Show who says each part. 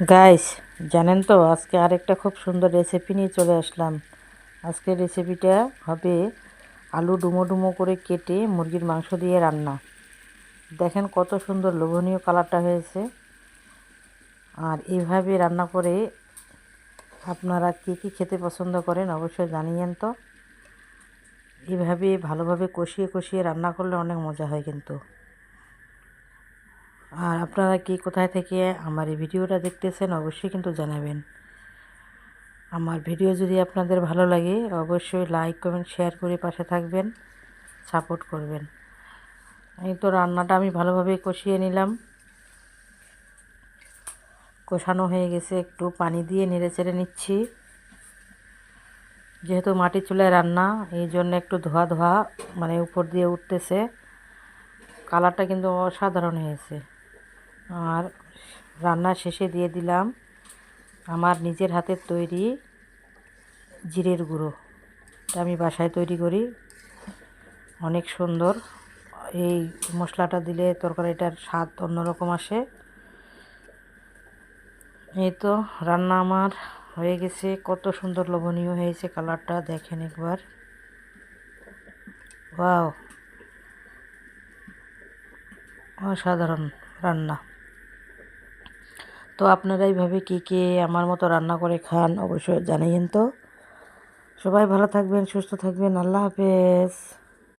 Speaker 1: Guys, জানেন তো আজকে আরেকটা খুব সুন্দর রেসিপি নিয়ে চলে আসলাম। আজকের রেসিপিটা হবে আলু ডুমো ডুমো করে কেটে মুরগির মাংস দিয়ে রান্না। দেখেন কত সুন্দর লোভনীয় কালারটা হয়েছে। আর এইভাবে রান্না করে আপনারা কী কী খেতে পছন্দ করেন অবশ্যই জানিয়েন তো। এইভাবে ভালোভাবে কষিয়ে কষিয়ে রান্না করলে অনেক মজা হয় কিন্তু। আর আপনারা কি কোথায় থেকে আমার এই ভিডিওটা দেখতেছেন অবশ্যই কিন্তু জানাবেন। আমার ভিডিও যদি আপনাদের ভালো লাগে অবশ্যই লাইক কমেন্ট শেয়ার করে পাশে থাকবেন, সাপোর্ট করবেন। এই তো রান্নাটা আমি ভালোভাবে কষিয়ে নিলাম। কষানো হয়ে গেছে, একটু পানি দিয়ে নেড়ে চেড়ে নিচ্ছি। যেহেতু মাটির চুলায় রান্না এই জন্য একটু ধোয়া ধোয়া মানে উপর দিয়ে উঠতেছে। কালারটা কিন্তু অসাধারণ হয়েছে। আর রান্না শেষে দিয়ে দিলাম আমার নিজের হাতের তৈরি জিরের গুঁড়ো। এটা আমি বাসায় তৈরি করি, অনেক সুন্দর। এই মশলাটা দিলে তরকারিটার স্বাদ অন্যরকম আসে। এই তো রান্না আমার হয়ে গেছে, কত সুন্দর লোভনীয় হয়েছে কালারটা, দেখেন একবার। ওয়াও, অসাধারণ রান্না। তো আপনারা এইভাবে কে কে আমার মতো রান্না করে খান অবশ্যই জানাইয়েন তো। সবাই ভালো থাকবেন, সুস্থ থাকবেন। আল্লাহ হাফেজ।